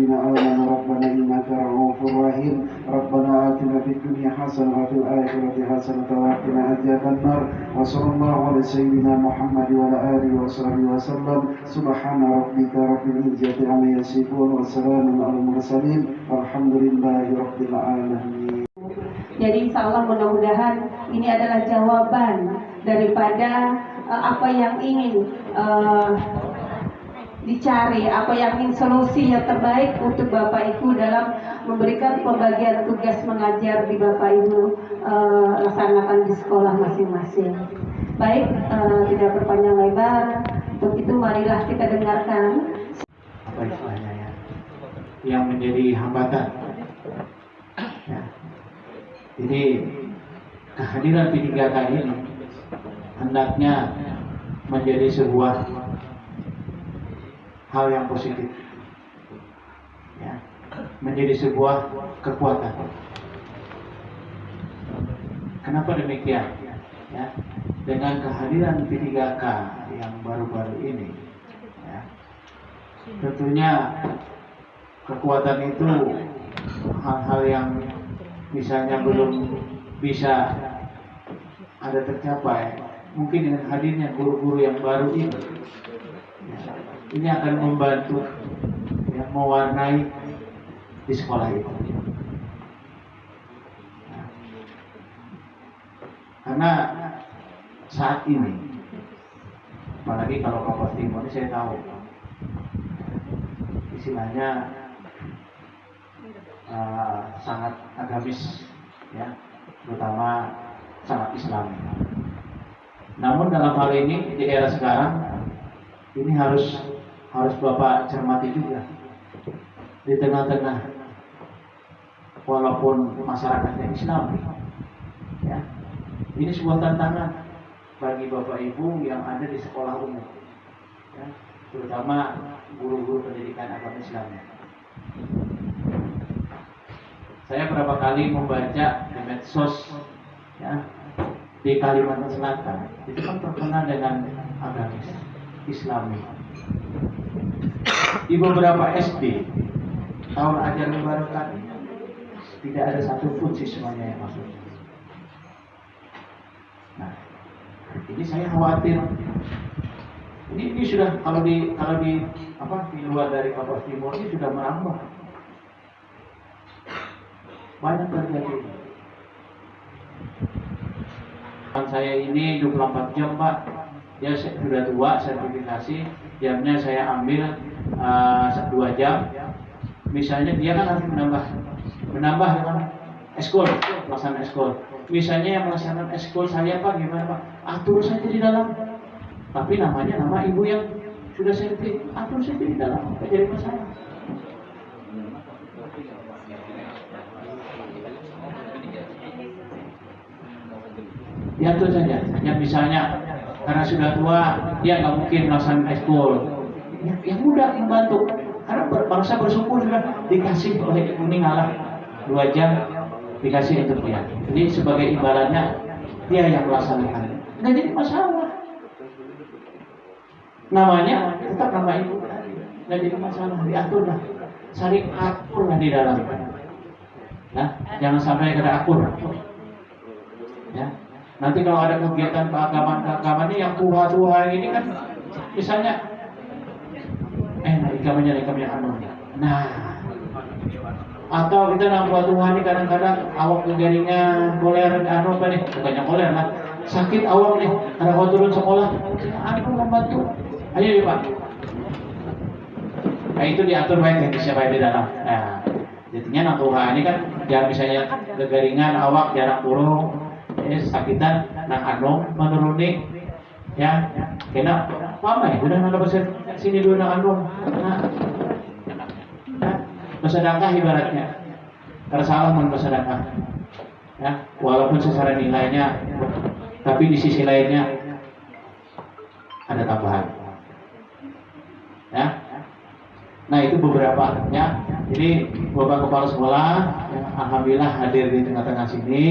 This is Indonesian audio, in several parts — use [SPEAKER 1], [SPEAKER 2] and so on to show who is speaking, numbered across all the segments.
[SPEAKER 1] الذين آمنوا ربنا إنك رؤوف رحيم ربنا آتنا في الدنيا حسنة وفي الآخرة حسنة وقنا عذاب النار وصلى الله على سيدنا محمد وعلى آله وصحبه وسلم سبحان ربك رب العزة عما يصفون وسلام على المرسلين والحمد لله رب العالمين.
[SPEAKER 2] Jadi insya Allah mudah-mudahan ini adalah jawaban daripada apa yang ingin dicari, apa yang ingin solusi yang terbaik untuk Bapak Ibu dalam memberikan pembagian tugas mengajar di Bapak Ibu laksanakan di sekolah masing-masing. Baik, tidak berpanjang lebar, untuk itu marilah kita dengarkan
[SPEAKER 3] apa istilahnya ya, yang menjadi hambatan ya. Jadi kehadiran P3K ini hendaknya menjadi sebuah hal yang positif ya, menjadi sebuah kekuatan. Kenapa demikian ya? Dengan kehadiran P3K yang baru-baru ini ya, tentunya kekuatan itu hal-hal yang misalnya belum bisa ada tercapai, mungkin dengan hadirnya guru-guru yang baru ini ya, ini akan membantu ya, mewarnai di sekolah itu ya. Karena saat ini apalagi kalau Kabupaten Timur ini saya tahu istilahnya sangat agamis ya, terutama sangat Islami. Namun dalam hal ini di era sekarang ini harus Bapak cermati juga di tengah-tengah walaupun masyarakatnya Islami ya, ini sebuah tantangan bagi Bapak Ibu yang ada di sekolah umum ya, terutama guru-guru pendidikan agama Islam. Saya berapa kali membaca di medsos ya, di Kalimantan Selatan itu kan terkenal dengan agamis Islami. Di beberapa SD tahun ajaran baru tadi tidak ada satu pun siswanya yang masuk. Nah, ini saya khawatir. Ini sudah kalau di luar dari Kabupaten Timur ini sudah merambah. Banyak terjadi. Saya ini 24 jam Pak, dia sudah tua sertifikasi, jamnya saya ambil 2 jam. Misalnya dia kan harus menambah eskul, pelaksanaan eskul. Misalnya yang melaksanakan eskul saya Pak, gimana Pak? Atur saja di dalam. Tapi namanya nama ibu yang sudah sertifikat, atur saja di dalam, tidak jadi masalah. Diatur saja. Ya misalnya karena sudah tua dia nggak mungkin melaksanakan eskul. Yang mudah membantu. Karena bangsa bersyukur sudah dikasih oleh Ibu Ningalah 2 jam dikasih untuk dia. Jadi sebagai imbalannya dia yang melaksanakan. Nggak jadi masalah. Namanya tetap nama ibu. Nggak jadi masalah. Diatur lah. Saling atur lah di dalam. Nah, jangan sampai kena akur. Ya. Nanti kalau ada kegiatan keagamaan ini yang tua-tua ini kan misalnya ikamanya anu. Nah, atau kita nang tua-tua ini kadang-kadang awak kegaringan, koler anu apa nih? Bukannya koler lah. Sakit awak nih, ada kau turun sekolah. Aku membantu. Ayo ya Pak. Nah itu diatur baik yang siapa di dalam. Nah, jadinya nang tua ini kan jangan misalnya kegaringan awak jarang turun. Sakitan nak anu menuruni ya kena pamai sudah nang pasir sini dulu nak anu bersedekah ibaratnya tersalah bersedekah ya walaupun secara nilainya tapi di sisi lainnya ada tambahan ya. Nah itu beberapa ya. Jadi Bapak Kepala Sekolah yang alhamdulillah hadir di tengah-tengah sini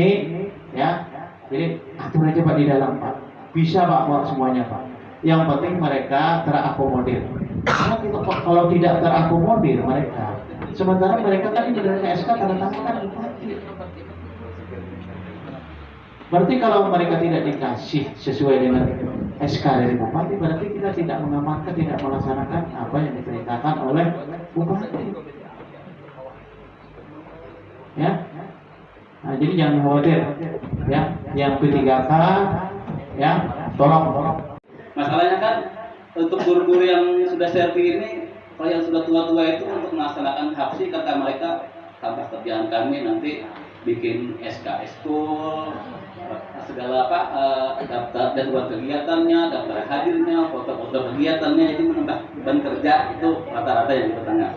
[SPEAKER 3] ya. Jadi atur aja Pak di dalam Pak. Bisa Pak semuanya Pak. Yang penting mereka terakomodir. Karena kita kalau tidak terakomodir mereka Sementara mereka kan menerima SK tanda tangan kan bupati. Berarti kalau mereka tidak dikasih sesuai dengan SK dari bupati, berarti kita tidak mengamankan, tidak melaksanakan apa yang diperintahkan oleh bupati. Ya, nah, jadi jangan khawatir. Ya, yang P3K, ya, tolong.
[SPEAKER 4] Masalahnya kan untuk guru-guru yang sudah serti ini, kalau yang sudah tua-tua itu untuk melaksanakan hapsi, kata mereka tambah kerjaan kami nanti bikin SK school, segala apa, daftar jadwal kegiatannya, daftar hadirnya, foto-foto kegiatannya, jadi menambah beban kerja itu rata-rata yang kita tanya.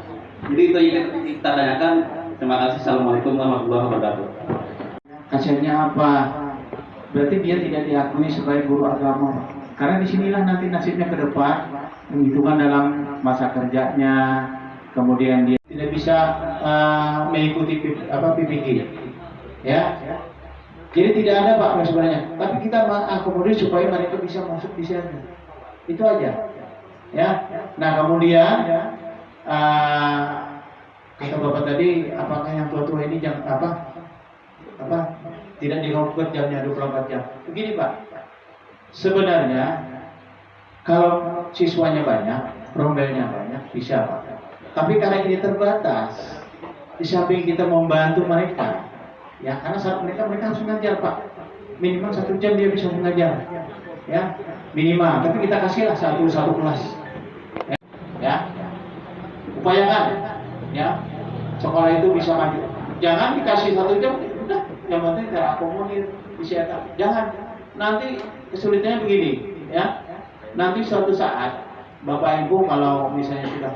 [SPEAKER 4] Jadi itu yang kita tanyakan. Terima kasih. Assalamualaikum warahmatullahi wabarakatuh.
[SPEAKER 3] Kasihannya apa? Berarti dia tidak diakui sebagai guru agama. Karena disinilah nanti nasibnya ke depan, menghitungkan dalam masa kerjanya, kemudian dia tidak bisa mengikuti PPG, ya. Jadi tidak ada Pak sebenarnya. Tapi kita akomodir supaya mereka bisa masuk di sana. Itu aja, ya. Nah kemudian kata Bapak tadi, apakah yang tua-tua ini jam tidak diroket jamnya 24 jam? Begini Pak. Sebenarnya kalau siswanya banyak, rombelnya banyak, bisa Pak. Tapi karena ini terbatas, di samping kita membantu mereka, ya karena saat mereka harus mengajar Pak. Minimal 1 jam dia bisa mengajar, ya minimal. Tapi kita kasihlah satu kelas, ya. Upayakan, ya sekolah itu bisa maju. Jangan dikasih 1 jam, udah yang penting terakomodir bisa. Jangan. Nanti kesulitannya begini, ya. Nanti suatu saat Bapak Ibu kalau misalnya sudah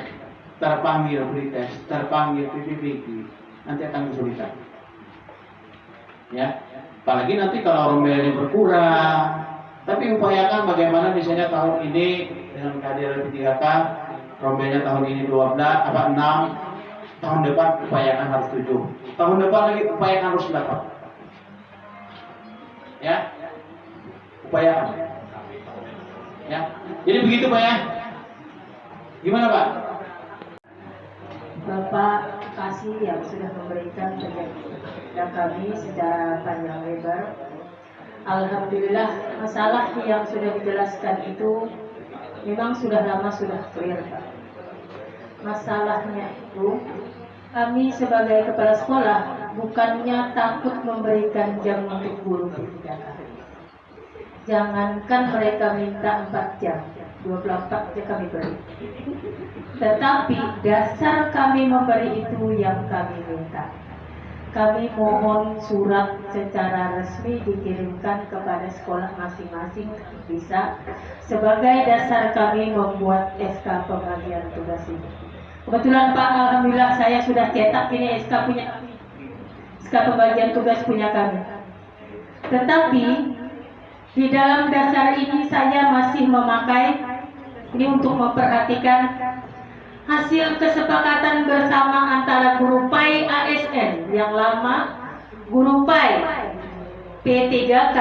[SPEAKER 3] terpanggil pretest, terpanggil PPPG, nanti akan kesulitan. Ya. Apalagi nanti kalau rombelnya berkurang. Tapi upayakan bagaimana misalnya tahun ini dengan kehadiran P3K, rombelnya tahun ini 6, tahun depan upayakan harus 7. Tahun depan lagi upayakan harus 8. Ya. Upayakan. Ya. Jadi begitu Pak ya. Gimana Pak?
[SPEAKER 2] Bapak kasih yang sudah memberikan kepada kami secara panjang lebar. Alhamdulillah masalah yang sudah dijelaskan itu memang sudah lama sudah clear Pak. Masalahnya itu kami sebagai kepala sekolah bukannya takut memberikan jam untuk guru P3K. Jangankan mereka minta 4 jam, 24 jam kami beri. Tetapi dasar kami memberi itu yang kami minta. Kami mohon surat secara resmi dikirimkan kepada sekolah masing-masing bisa sebagai dasar kami membuat SK pembagian tugas ini. Kebetulan Pak, alhamdulillah saya sudah cetak ini SK pembagian tugas punya kami. Tetapi di dalam dasar ini saya masih memakai ini untuk memperhatikan hasil kesepakatan bersama antara guru PAI ASN yang lama, guru PAI P3K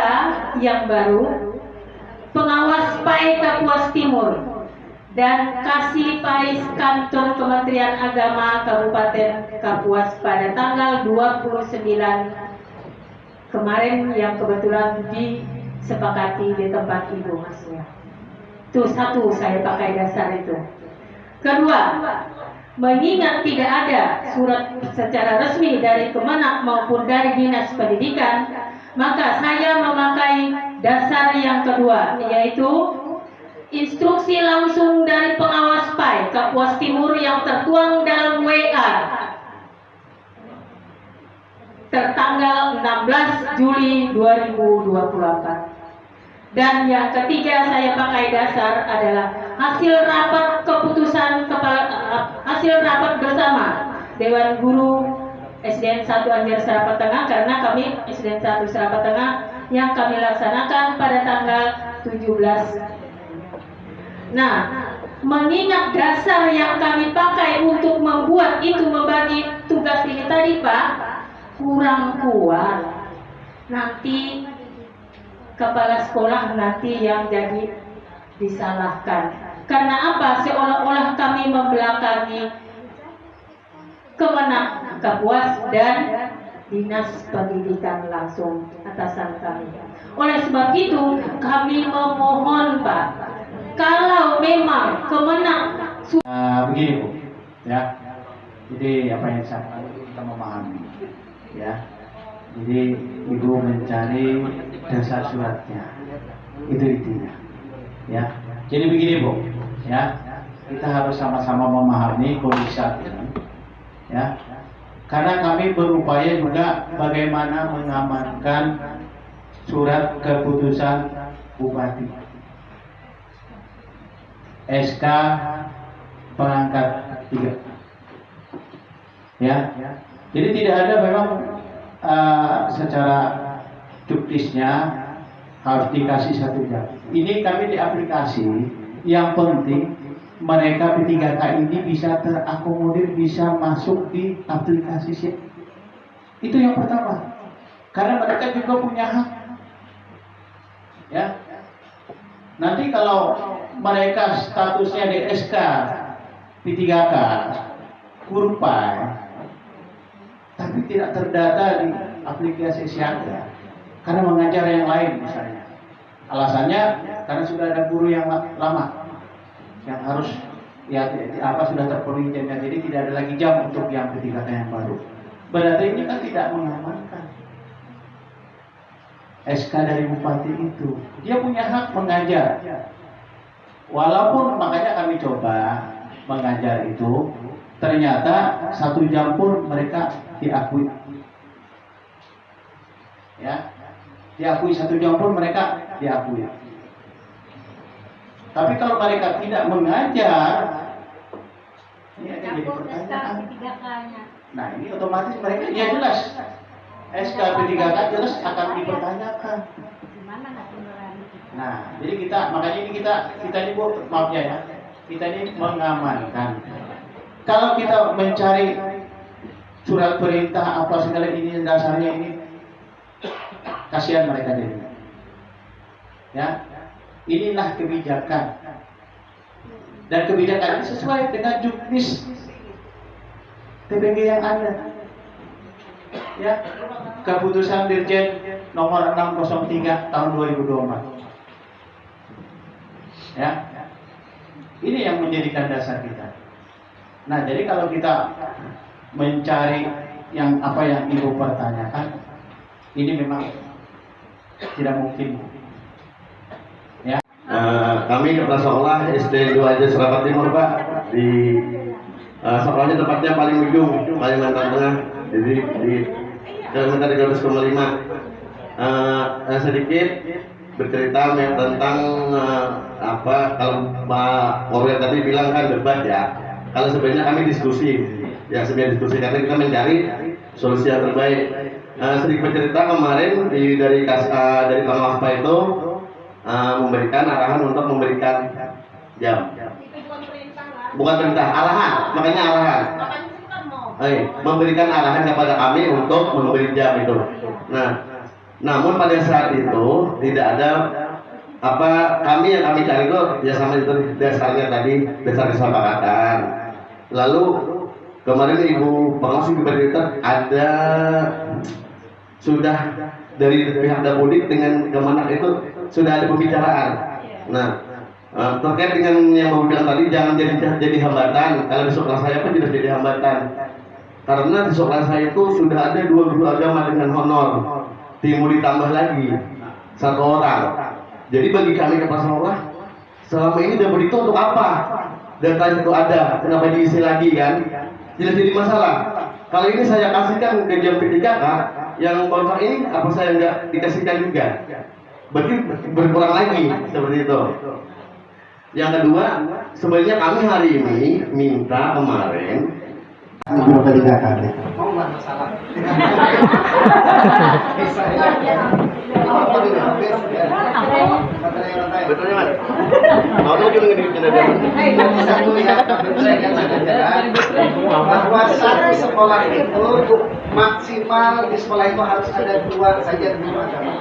[SPEAKER 2] yang baru, pengawas PAI Kapuas Timur, dan Kasih PAI Kantor Kementerian Agama Kabupaten Kapuas pada tanggal 29 kemarin yang kebetulan disepakati di tempat Ibu Masnya. Itu satu saya pakai dasar itu. Kedua, mengingat tidak ada surat secara resmi dari Kemenak maupun dari Dinas Pendidikan, maka saya memakai dasar yang kedua, yaitu instruksi langsung dari pengawas PAI Kapuas Timur yang tertuang dalam WA tertanggal 16 Juli 2024. Dan yang ketiga saya pakai dasar adalah hasil rapat keputusan hasil rapat bersama Dewan Guru SDN 1 Anjar Serapat Tengah, karena kami SDN 1 Serapat Tengah yang kami laksanakan pada tanggal 17. Nah, mengingat dasar yang kami pakai untuk membuat itu membagi tugas ini tadi Pak kurang kuat, nanti kepala sekolah nanti yang jadi disalahkan. Karena apa? Seolah-olah kami membelakangi Kemenang, Kapuas, dan Dinas Pendidikan langsung atasan kami. Oleh sebab itu kami memohon Pak, kalau memang Kemenang
[SPEAKER 3] begini Bu, ya. Jadi apa yang kita memahami, ya. Jadi Ibu mencari dasar suratnya, itu intinya, ya. Jadi begini Bu, ya. Kita harus sama-sama memahami kondisi saat ini, ya. Karena kami berupaya juga bagaimana mengamankan surat keputusan Bupati, SK pengangkat 3, ya. Jadi tidak ada memang secara juknisnya harus dikasih 1 jam. Ini kami di aplikasi, yang penting mereka P3K ini bisa terakomodir, bisa masuk di aplikasi SIP. Itu yang pertama. Karena mereka juga punya hak. Ya. Nanti kalau mereka statusnya di SK P3K Kurpai, tapi tidak terdata di aplikasi Siaga karena mengajar yang lain misalnya. Alasannya karena sudah ada guru yang lama yang harus sudah terpenuhi jamnya, jadi tidak ada lagi jam untuk yang P3K yang baru. Berarti ini kan tidak mengamankan SK dari Bupati itu. Dia punya hak mengajar. Walaupun makanya kami coba mengajar itu, ternyata 1 jam pun mereka diakui. Ya, diakui 1 jam pun mereka diakui. Tapi kalau mereka tidak mengajar, ini akan jadi pertanyaan. Nah ini otomatis mereka, ya jelas SK P3K jelas akan dipertanyakan. Nah, jadi makanya ini kita ini Bu, maaf ya, kita ini mengamankan. Kalau kita mencari surat perintah apa segala ini dasarnya ini, kasihan mereka jadi. Ya, inilah kebijakan. Dan kebijakan ini sesuai dengan juknis TPG yang ada. Ya, keputusan Dirjen nomor 603 tahun 2024. Ya, ini yang menjadikan dasar kita. Nah, jadi kalau kita mencari yang apa yang Ibu pertanyakan, ini memang tidak mungkin. Ya.
[SPEAKER 5] Kami kepala sekolah SD 2 aja Serapat Timur Pak, di sekolahnya tempatnya paling ujung, Kalimantan Tengah, jadi di kilometer 300,5. Sedikit bercerita tentang apa, kalau Pak Warga tadi bilang kan debat ya, kalau sebenarnya kami diskusi ya, sebenarnya diskusi karena kita mencari solusi yang terbaik. Sedikit bercerita kemarin dari Panwaspa itu memberikan arahan untuk memberikan jam, bukan perintah, arahan, makanya arahan. Memberikan arahan kepada kami untuk memberi jam itu. Nah, namun pada saat itu tidak ada kami yang kami cari itu ya sama itu dasarnya tadi, dasar kesepakatan. Lalu kemarin Ibu Pengawas bercerita ada sudah dari pihak Dapodik dengan Kemenak itu sudah ada pembicaraan. Nah, terkait dengan yang Bapak bilang tadi, jangan jadi hambatan. Kalau di sekolah saya pun tidak jadi hambatan. Karena di sekolah saya itu sudah ada 2 guru agama dengan honor. Mau ditambah lagi 1 orang. Jadi bagi kami kepala sekolah, selama ini Dapodik itu untuk apa? Data itu ada, kenapa diisi lagi kan? Tidak jadi masalah. Kalau ini saya kasihkan ke jam P3K, yang kontrak ini apa saya nggak dikasihkan juga? Berarti berkurang lagi seperti itu. Yang kedua, sebenarnya kami hari ini minta kemarin
[SPEAKER 1] Berapa dikatakan?
[SPEAKER 6] Mau nggak masalah?
[SPEAKER 5] betulnya Mas. Mau tuh cuma ngedikit
[SPEAKER 6] Satu ya, saya bahwa satu sekolah itu maksimal di sekolah itu harus ada 2 saja guru agama.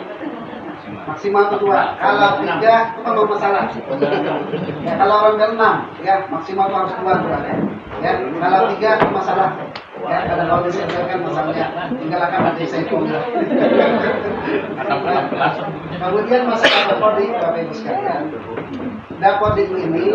[SPEAKER 6] Maksimal itu 2. Kalau 3 itu kan masalah. Ya, kalau orang 6 ya maksimal itu harus 2 ya. Ya, kalau 3 itu masalah. Ya, karena kalau diselesaikan masalahnya tinggal akan mati saya Kemudian masalah dapodik, Bapak Ibu sekalian. Dapodik ini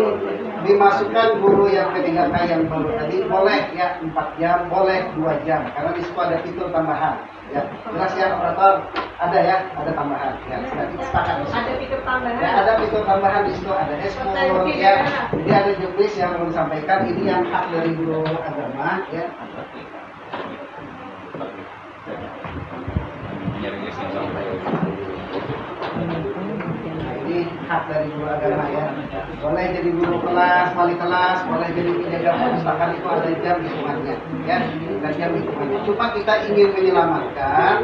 [SPEAKER 6] dimasukkan guru yang P3K yang baru tadi boleh ya 4 jam, boleh 2 jam karena di situ ada fitur tambahan. Ya, jelas ya operator ada ya, ada tambahan. Ya, sudah kita sepakat.
[SPEAKER 2] Ada fitur tambahan.
[SPEAKER 6] Ya, ada fitur tambahan di situ ada ekspor ya. Jadi ada juknis yang mau disampaikan ini yang hak dari guru agama ya. Ini hak dari guru agama ya. Boleh jadi guru kelas, wali kelas, boleh jadi penjaga perpustakaan itu ada jam hitungannya ya. Ada jam hitungannya. Cuma kita ingin menyelamatkan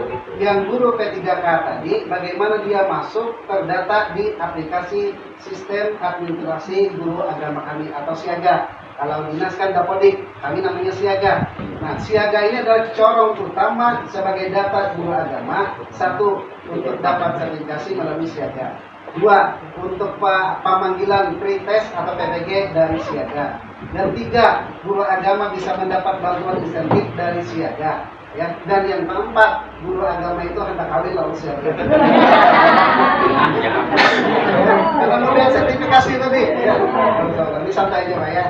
[SPEAKER 6] yang guru P3K tadi bagaimana dia masuk terdata di aplikasi sistem administrasi guru agama kami atau siaga. Kalau dinas kan dapodik, kami namanya siaga. Nah, siaga ini adalah corong utama sebagai data guru agama. 1, untuk dapat sertifikasi melalui siaga. 2, untuk pemanggilan pretest atau PPG dari siaga. Dan 3, guru agama bisa mendapat bantuan insentif dari siaga. Ya, dan yang keempat, guru agama itu hendak kawin lalu siaga. Karena mau sertifikasi tadi. Ya, ini santai aja Pak ya.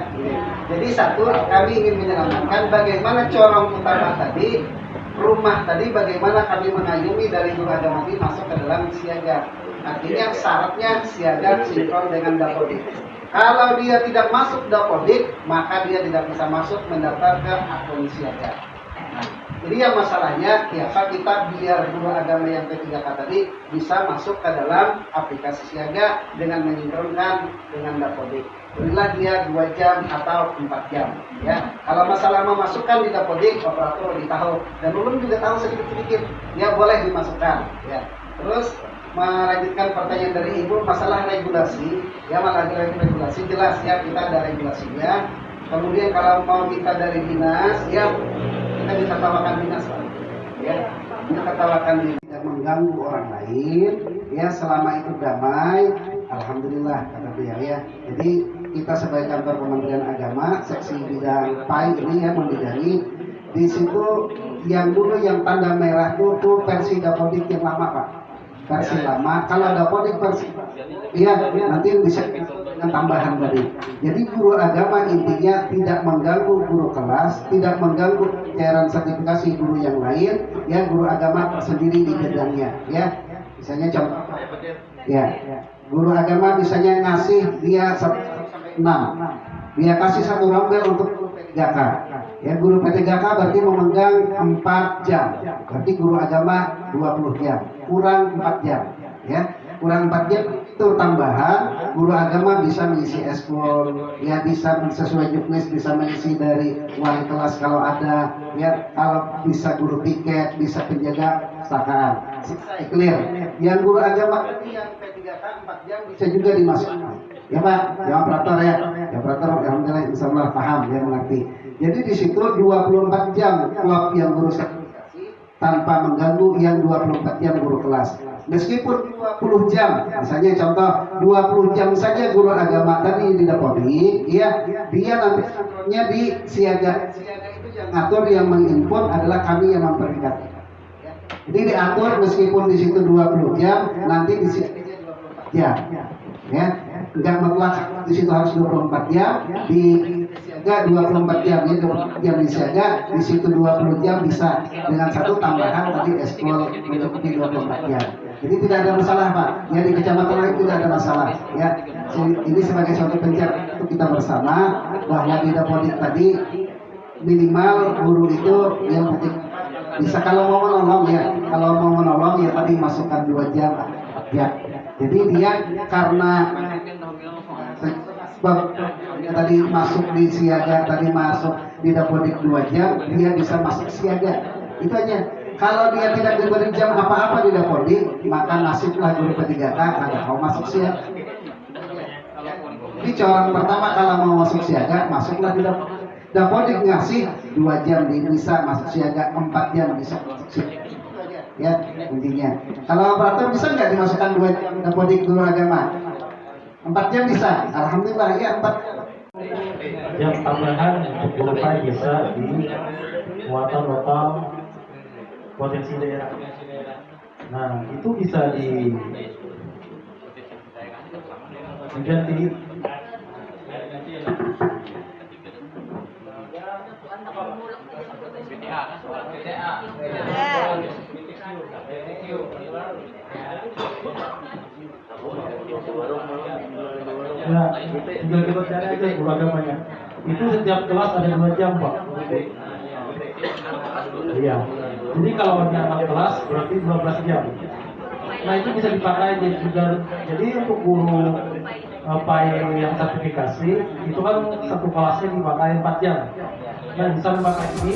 [SPEAKER 6] Jadi 1, kami ingin menyelamatkan bagaimana corong utama tadi, rumah tadi, bagaimana kami mengayomi dari guru agama ini masuk ke dalam siaga. Artinya syaratnya siaga sinkron dengan dapodik. Kalau dia tidak masuk dapodik, maka dia tidak bisa masuk mendaftar ke akun siaga. Nah, jadi yang masalahnya, kita biar guru agama yang P3K tadi bisa masuk ke dalam aplikasi siaga dengan menyinkronkan dengan dapodik. Berilah dia 2 jam atau 4 jam. Ya, kalau masalah memasukkan di dapodik, operator ditahu dan ulun juga tahu sedikit-sedikit. Ya boleh dimasukkan. Ya. Terus melanjutkan pertanyaan dari Ibu masalah regulasi. Ya malah regulasi jelas ya kita ada regulasinya. Kemudian kalau mau kita dari dinas, ya kita bisa tawarkan dinas Pak. Ya, kita tawarkan tidak mengganggu orang lain. Ya selama itu damai, alhamdulillah kata beliau ya. Jadi kita sebagai kantor Kementerian Agama seksi bidang PAI ini ya membidangi di situ yang dulu yang tanda merah itu versi dapodik yang lama Pak. Versi lama. Kalau dapodik versi iya nanti bisa dengan tambahan tadi. Jadi guru agama intinya tidak mengganggu guru kelas, tidak mengganggu cairan sertifikasi guru yang lain, ya guru agama sendiri di bidangnya, ya. Misalnya contoh, ya, guru agama misalnya ngasih dia 6, dia kasih 1 rombel untuk P3K. Ya guru P3K berarti memegang 4 jam, berarti guru agama 20 jam, kurang 4 jam, ya. Kurang 4 jam itu tambahan, guru agama bisa mengisi eskul, ya bisa sesuai juknis, bisa mengisi dari wali kelas kalau ada, ya kalau bisa guru piket, bisa penjaga perpustakaan. Clear. Yang guru agama yang P3K 4 jam bisa juga dimasukkan. Ya Pak, ya operator ya. Ya operator alhamdulillah insyaallah paham ya mengerti. Jadi di situ 24 jam klub yang guru sertifikasi tanpa mengganggu yang 24 jam guru kelas. Meskipun 20 jam, misalnya contoh 20 jam saja guru agama tadi di dapodik, ya dia nanti kontrolnya di siaga. Siaga itu yang ngatur, yang menginput adalah kami yang memperlihatkan. Jadi diatur meskipun di situ 20 jam, nanti di siaganya 24 jam. Ya, enggak mutlak di situ harus 24 jam, di siaga 24 jam, ya 24 jam di siaga, di situ 20 jam bisa dengan 1 tambahan tadi eskul mencukupi 24 jam. Jadi tidak ada masalah Pak, ya di kecamatan lain tidak ada masalah. Ya, ini sebagai suatu penjara untuk kita bersama bahwa di dapodik tadi minimal guru itu yang penting bisa kalau mau menolong ya tadi masukkan 2 jam ya. Jadi dia karena sebab tadi masuk di siaga, tadi masuk di dapodik 2 jam, dia bisa masuk siaga. Itu aja. Kalau dia tidak diberi jam apa-apa di dapodik, maka nasiblah guru P3K ada mau masuk siaga. Jadi corong pertama kalau mau masuk siaga, masuklah di dapodik. Dapodik ngasih 2 jam bisa masuk siaga, 4 jam bisa masuk siaga. Ya intinya. Kalau operator bisa nggak dimasukkan 2 jam dapodik guru agama? 4 jam bisa. Alhamdulillah ya 4 jam.
[SPEAKER 7] Jam tambahan untuk guru PAI bisa di muatan lokal potensi daerah. Nah, itu bisa diganti. Nah, tinggal kita cari aja guru agamanya. Itu setiap kelas ada 2 jam, Pak. Iya. Jadi kalau ada anak kelas berarti 12 jam. Nah, itu bisa dipakai jadi untuk guru PAI yang sertifikasi itu kan satu kelasnya dipakai 4 jam. Nah, bisa memakai ini